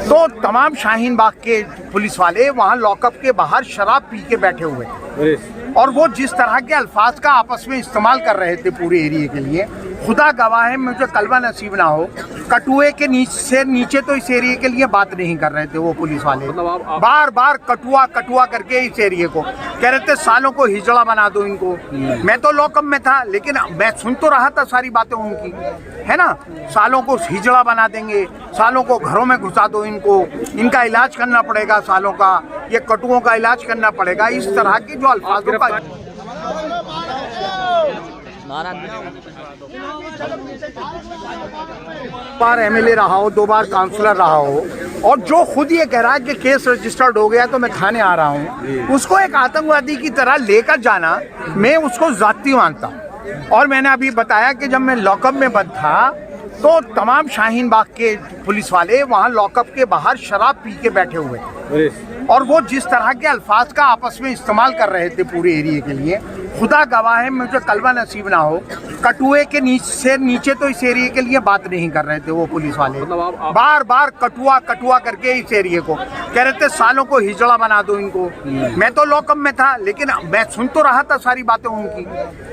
तो तमाम शाहीन बाग के पुलिस वाले वहाँ लॉकअप के बाहर शराब पी के बैठे हुए थे और वो जिस तरह के अल्फाज का आपस में इस्तेमाल कर रहे थे पूरे एरिया के लिए, खुदा गवाह है मुझे कलमा नसीब ना हो, कटुए के नीचे तो इस एरिया के लिए बात नहीं कर रहे थे वो पुलिस वाले। बार बार कटुआ कटुआ करके इस एरिया को कह रहे थे सालों को हिजड़ा बना दो इनको। मैं तो लॉकअप में था लेकिन मैं सुन तो रहा था सारी बातें उनकी, है ना। सालों को हिजड़ा बना देंगे, सालों को घरों में घुसा दो इनको, इनका इलाज करना पड़ेगा, सालों का ये कटुओं का इलाज करना पड़ेगा, इस तरह की जो अल्फाजों का। बार एमएलए रहा हो, 2 बार काउंसलर रहा हो और जो खुद ये कह रहा है कि केस रजिस्टर्ड हो गया तो मैं थाने आ रहा हूँ, उसको एक आतंकवादी की तरह लेकर जाना मैं उसको जाती मानता हूँ। और मैंने अभी बताया कि जब मैं लॉकअप में बंद था तो तमाम शाहीन बाग के पुलिस वाले वहाँ लॉकअप के बाहर शराब पी के बैठे हुए थे और वो जिस तरह के अल्फाज का आपस में इस्तेमाल कर रहे थे पूरे एरिया के लिए, खुदा गवाह है मुझे कलमा नसीब ना हो, कटुए के नीचे तो इस एरिया के लिए बात नहीं कर रहे थे वो पुलिस वाले। बार बार कटुआ कटुआ करके इस एरिया को कह रहे थे सालों को हिजड़ा बना दो इनको। मैं तो लॉकअप में था लेकिन मैं सुन तो रहा था सारी बातें उनकी,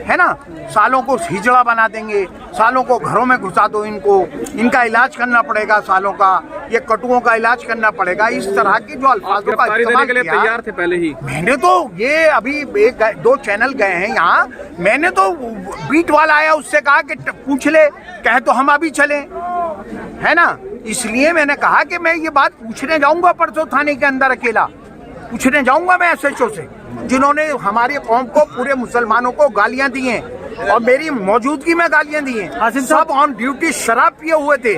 है ना। सालों को हिजड़ा बना देंगे, सालों को घरों में घुसा दो इनको, इनका इलाज करना पड़ेगा, सालों का ये कटुओं का इलाज करना पड़ेगा, इस तरह की जो अल्फाजों का इस्तेमाल किया। तैयार थे पहले ही। मैंने तो ये अभी 1-2 चैनल गए हैं यहाँ, मैंने तो बीट वाला आया उससे कहा कि पूछ ले, कहे तो हम अभी चले, है ना। इसलिए मैंने कहा कि मैं ये बात पूछने जाऊंगा परसों थाने के अंदर, अकेला पूछने जाऊंगा मैं एसएचओ से, जिन्होंने हमारी कौम को, पूरे मुसलमानों को गालियां दी हैं और मेरी मौजूदगी में गालियां दी हैं। सब ऑन ड्यूटी शराब पिए हुए थे।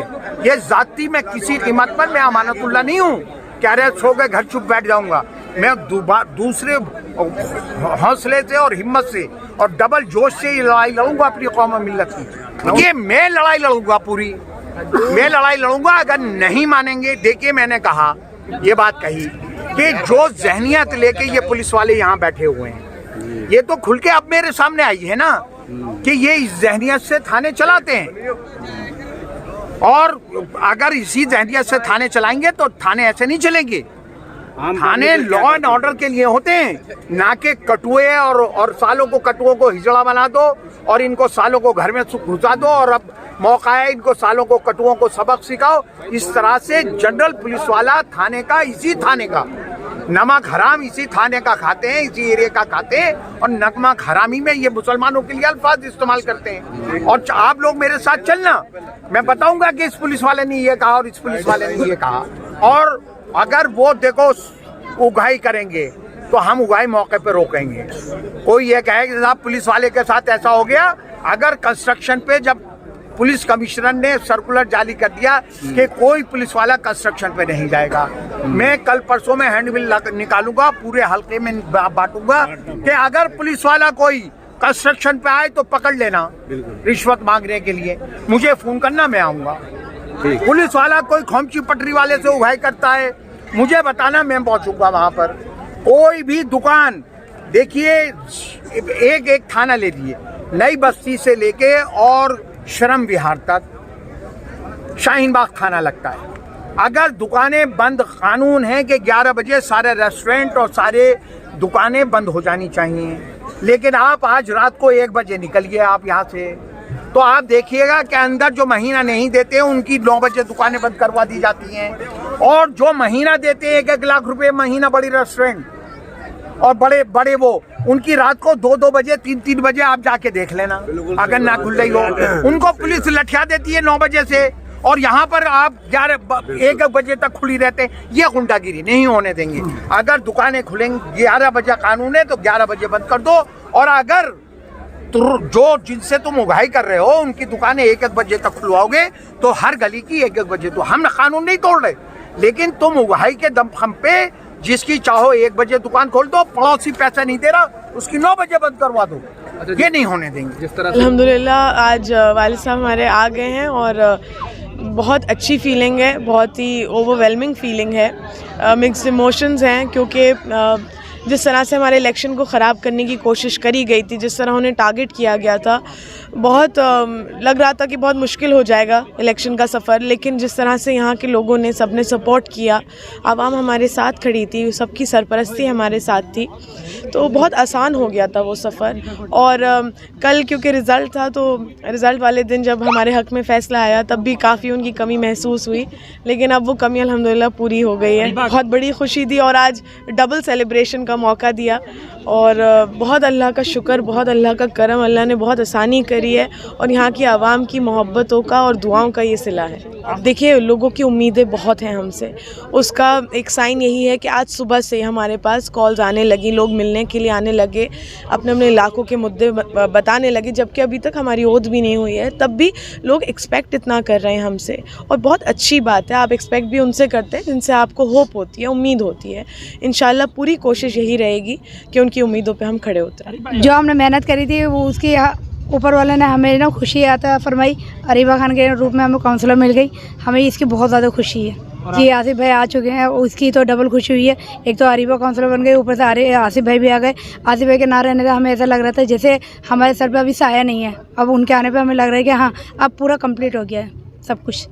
ये जाती मैं किसी कीमत पर मैं अमानतुल्लाह नहीं हूँ, कह रहे सो गए घर चुप बैठ जाऊंगा। मैं दूसरे हौसले से और हिम्मत से और डबल जोश से ये लड़ाई लड़ूंगा अपनी कौम और मिल्लत की। ये मैं लड़ाई लड़ूंगा, पूरी मैं लड़ाई लड़ूंगा। अगर नहीं मानेंगे, देखिए मैंने कहा, ये बात कही कि जो जहनियत लेके ये पुलिस वाले यहाँ बैठे हुए हैं, ये तो खुल के अब मेरे सामने आई है ना कि ये इस जहनियत से थाने चलाते हैं और अगर इसी जहनियत से थाने चलाएंगे तो थाने ऐसे नहीं चलेंगे। थाने लॉ एंड ऑर्डर के लिए होते हैं, ना के कटुए और सालों को, कटुओं को हिजड़ा बना दो और इनको सालों को घर में घुसा दो और अब मौका है इनको सालों को, कटुओं को सबक सिखाओ। इस तरह से जनरल पुलिस वाला थाने का, इसी थाने का नमक हराम इसी थाने का खाते हैं, इसी एरिया का खाते हैं और नमक हरामी में ये मुसलमानों के लिए अल्फाज इस्तेमाल करते हैं। और आप लोग मेरे साथ चलना, मैं बताऊंगा कि इस पुलिस वाले ने ये कहा और इस पुलिस वाले ने ये कहा, और अगर वो देखो उगाही करेंगे तो हम उगाही मौके पे रोकेंगे। कोई ये कहे कि साहब पुलिस वाले के साथ ऐसा हो गया, अगर कंस्ट्रक्शन पे जब पुलिस कमिश्नर ने सर्कुलर जारी कर दिया कि कोई पुलिस वाला कंस्ट्रक्शन पे नहीं जाएगा, मैं कल परसों में हैंडबिल निकालूंगा, पूरे हल्के में बांटूंगा कि अगर पुलिस वाला कोई कंस्ट्रक्शन पे आए तो पकड़ लेना रिश्वत मांगने के लिए, मुझे फोन करना, मैं आऊंगा। पुलिस वाला कोई खोमची पटरी वाले से उगाही करता है, मुझे बताना, मैं पहुंचूंगा वहां पर। कोई भी दुकान, देखिए एक थाना ले लिए, नई बस्ती से लेके और शर्म विहार तक शाहीन बाग थाना लगता है। अगर दुकानें बंद, कानून है कि 11 बजे सारे रेस्टोरेंट और सारे दुकानें बंद हो जानी चाहिए, लेकिन आप आज रात को 1 बजे निकलिए आप यहाँ से, तो आप देखिएगा कि अंदर जो महीना नहीं देते हैं उनकी 9 बजे दुकानें बंद करवा दी जाती हैं, और जो महीना देते हैं 1-1 लाख रुपए महीना बड़ी रेस्टोरेंट और बड़े बड़े वो, उनकी रात को 2-2 बजे 3-3 बजे आप जाके देख लेना, अगर ना खुल रही हो उनको पुलिस लठिया देती है 9 बजे से, और यहाँ पर आप 1 बजे तक खुली रहते हैं। ये गुंडागिरी नहीं होने देंगे। अगर दुकानें खुलेंगी 11 बजे कानून है तो 11 बजे बंद कर दो, और अगर जो जिनसे तुम उगाही कर रहे हो उनकी दुकानें 1-1 बजे तक खुलवाओगे तो हर गली की 1-1 बजे, तो हम कानून नहीं तोड़ रहे, लेकिन तुम उगाही के दमखम पे जिसकी चाहो 1 बजे दुकान खोल दो, पड़ोसी पैसा नहीं दे रहा उसकी 9 बजे बंद करवा दो, ये नहीं होने देंगे। जिस तरह अल्हम्दुलिल्लाह आज वालिद साहब हमारे आ गए हैं और बहुत अच्छी फीलिंग है, बहुत ही ओवरवेलमिंग फीलिंग है, मिक्स्ड इमोशंस हैं, क्योंकि जिस तरह से हमारे इलेक्शन को ख़राब करने की कोशिश करी गई थी, जिस तरह उन्हें टारगेट किया गया था, बहुत लग रहा था कि बहुत मुश्किल हो जाएगा इलेक्शन का सफ़र। लेकिन जिस तरह से यहाँ के लोगों ने सबने सपोर्ट किया, आवाम हमारे साथ खड़ी थी, सबकी सरपरस्ती हमारे साथ थी, तो बहुत आसान हो गया था वो सफ़र। और कल क्योंकि रिज़ल्ट था, तो रिज़ल्ट वाले दिन जब हमारे हक़ में फ़ैसला आया तब भी काफ़ी उनकी कमी महसूस हुई, लेकिन अब वो कमी अल्हम्दुलिल्लाह पूरी हो गई है। बहुत बड़ी खुशी थी और आज डबल सेलिब्रेशन का मौका दिया और बहुत अल्लाह का शुक्र, बहुत अल्लाह का करम, अल्लाह ने बहुत आसानी करी है और यहाँ की आवाम की मोहब्बतों का और दुआओं का ये सिला है। देखिए, लोगों की उम्मीदें बहुत हैं हमसे, उसका एक साइन यही है कि आज सुबह से हमारे पास कॉल्स आने लगी, लोग मिलने के लिए आने लगे, अपने अपने इलाकों के मुद्दे बताने लगे, जबकि अभी तक हमारी ओथ भी नहीं हुई है, तब भी लोग एक्सपेक्ट इतना कर रहे हैं हमसे और बहुत अच्छी बात है। आप एक्सपेक्ट भी उनसे करते हैं जिनसे आपको होप होती है, उम्मीद होती है। इंशाल्लाह पूरी कोशिश यही रहेगी कि उनकी उम्मीदों पे हम खड़े उतरें। जो हमने मेहनत करी थी वो उसकी ऊपर वाले ने हमें ना खुशी आता फरमाई, अरीबा खान के रूप में हमें काउंसलर मिल गई, हमें इसकी बहुत ज़्यादा खुशी है कि आसिफ भाई आ चुके हैं। उसकी तो डबल खुशी हुई है, एक तो अरीबा काउंसलर बन गई, ऊपर से आसिफ भाई भी आ गए। आसिफ भाई के ना रहने से हमें ऐसा लग रहा था जैसे हमारे सर पे अभी साया नहीं है, अब उनके आने पे हमें लग रहा है कि हाँ अब पूरा कंप्लीट हो गया है सब कुछ।